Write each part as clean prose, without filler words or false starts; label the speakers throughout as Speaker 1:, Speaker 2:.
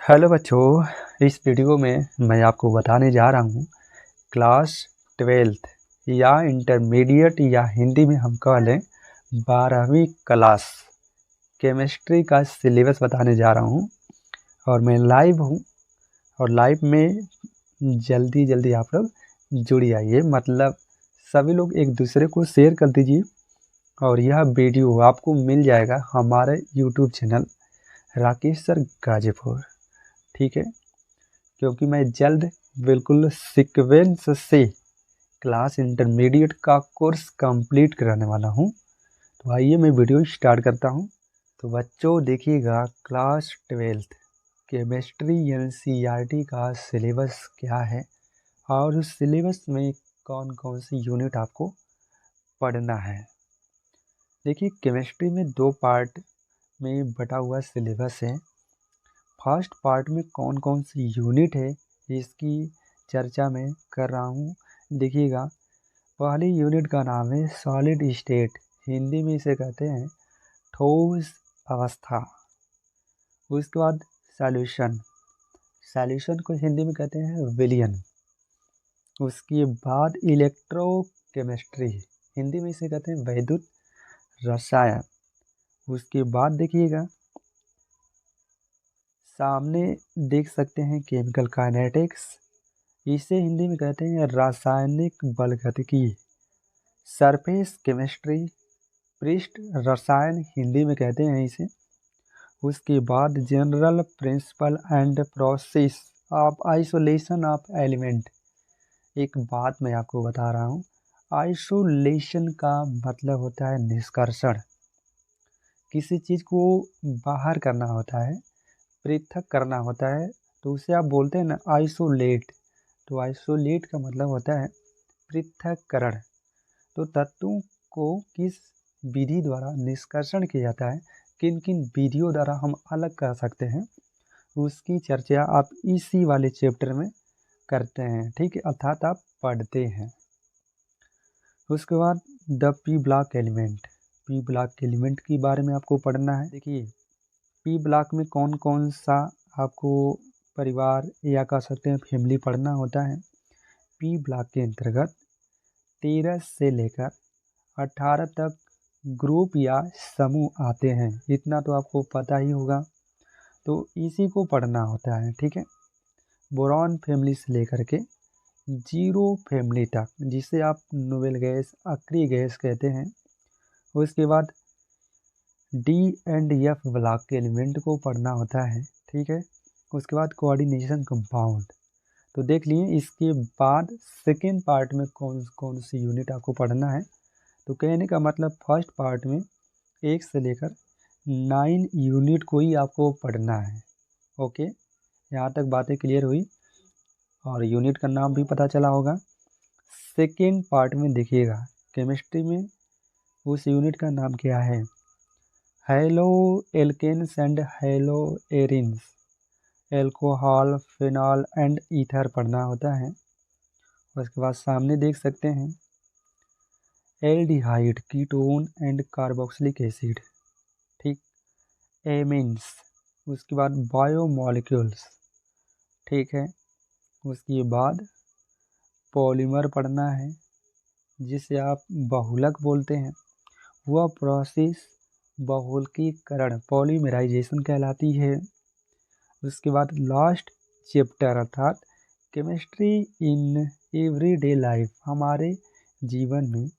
Speaker 1: Hello बच्चों, इस video में मैं आपको बताने जा रहा हूँ क्लास 12th या इंटरमीडिएट या हिंदी में हम कह लें 12वीं क्लास केमिस्ट्री का सिलेबस बताने जा रहा हूँ। और मैं लाइव हूँ और लाइव में जल्दी जल्दी आप लोग जुड़ जाइए, मतलब सभी लोग एक दूसरे को शेयर कर दीजिए। और यह वीडियो आपको मिल जाएगा हमारे YouTube channel Rakesh sir Ghazipur, ठीक है। क्योंकि मैं जल्द बिल्कुल सीक्वेंस से क्लास इंटरमीडिएट का कोर्स कंप्लीट कराने वाला हूं। तो आइए मैं वीडियो स्टार्ट करता हूं। तो बच्चों देखिएगा, क्लास 12th केमिस्ट्री एनसीईआरटी का सिलेबस क्या है और उस सिलेबस में कौन कौन सी यूनिट आपको पढ़ना है। देखिए, केमिस्ट्री में 2 पार्ट में बटा हुआ सिलेबस है। फर्स्ट पार्ट में कौन कौन सी यूनिट है इसकी चर्चा मैं कर रहा हूँ। देखिएगा, पहली यूनिट का नाम है सॉलिड स्टेट, हिंदी में इसे कहते हैं ठोस अवस्था। उसके बाद सॉल्यूशन, सॉल्यूशन को हिंदी में कहते हैं विलयन। उसके बाद इलेक्ट्रोकेमिस्ट्री, हिंदी में इसे कहते हैं वैद्युत रसायन। उसके बाद देखिएगा, सामने देख सकते हैं केमिकल काइनेटिक्स, इसे हिंदी में कहते हैं रासायनिक बलगतिकी। सरफेस केमिस्ट्री, पृष्ठ रसायन हिंदी में कहते हैं इसे। उसके बाद general principle and process of isolation of element. एक बात मैं आपको बता रहा हूँ, आइसोलेशन का मतलब होता है निष्कर्षण। किसी चीज़ को बाहर करना होता है, पृथक करना होता है, तो उसे आप बोलते हैं ना आइसोलेट। तो आइसोलेट का मतलब होता है पृथक्करण। तो तत्वों को किस विधि द्वारा निष्कर्षण किया जाता है, किन किन विधियों द्वारा हम अलग कर सकते हैं, उसकी चर्चा आप इसी वाले चैप्टर में करते हैं, ठीक है, अर्थात आप पढ़ते हैं। उसके बाद the P block element, P block element के बारे में आपको पढ़ना है। देखिए, पी ब्लॉक में कौन कौन सा आपको परिवार या कह सकते हैं फैमिली पढ़ना होता है। पी ब्लॉक के अंतर्गत 13 से लेकर 18 तक ग्रुप या समूह आते हैं, इतना तो आपको पता ही होगा। तो इसी को पढ़ना होता है, ठीक है। बोरॉन फैमिली से लेकर के जीरो फैमिली तक, जिसे आप नोबेल गैस, अक्रिय गैस कहते हैं। उसके बाद डी एंड एफ ब्लॉक के एलिमेंट को पढ़ना होता है, ठीक है। उसके बाद कोऑर्डिनेशन कंपाउंड। तो देख लिए, इसके बाद सेकेंड पार्ट में कौन कौन सी यूनिट आपको पढ़ना है। तो कहने का मतलब फर्स्ट पार्ट में 1 से लेकर 9 यूनिट को ही आपको पढ़ना है। ओके, यहाँ तक बातें क्लियर हुई और यूनिट का नाम भी पता चला होगा। सेकेंड पार्ट में देखिएगा, केमिस्ट्री में उस यूनिट का नाम क्या है, halo alkanes and halo arenes, alcohol, phenol and ether पढ़ना होता है। उसके बाद सामने देख सकते हैं aldehyde, ketone and carboxylic acid, ठीक, एमिन्स। उसके बाद बायोमोलिक्यूल्स, ठीक है। उसके बाद पॉलीमर पढ़ना है, जिसे आप बहुलक बोलते हैं। वह प्रोसेस बहुलकीकरण, पॉलीमराइजेशन कहलाती है। उसके बाद लास्ट चैप्टर अर्थात केमिस्ट्री इन एवरीडे लाइफ, हमारे जीवन में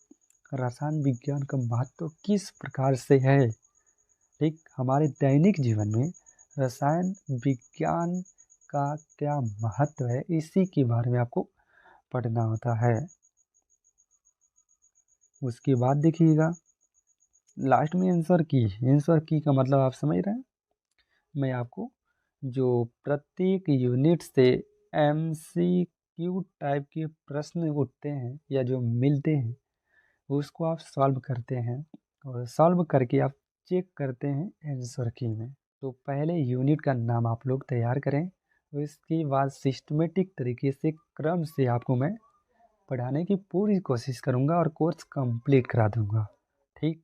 Speaker 1: रसायन विज्ञान का महत्व किस प्रकार से है, ठीक, हमारे दैनिक जीवन में रसायन विज्ञान का क्या महत्व है, इसी के बारे में आपको पढ़ना होता है। उसके बाद देखिएगा लास्ट में आंसर की, आंसर की का मतलब आप समझ रहे हैं। मैं आपको जो प्रत्येक यूनिट से MCQ टाइप के प्रश्न उठते हैं या जो मिलते हैं, उसको आप सॉल्व करते हैं और सॉल्व करके आप चेक करते हैं आंसर की में। तो पहले यूनिट का नाम आप लोग तैयार करें, तो इसके बाद सिस्टमेटिक तरीके से क्रम से आपको मैं पढ़ाने की पूरी कोशिश करूँगा और कोर्स कंप्लीट करा दूँगा, ठीक।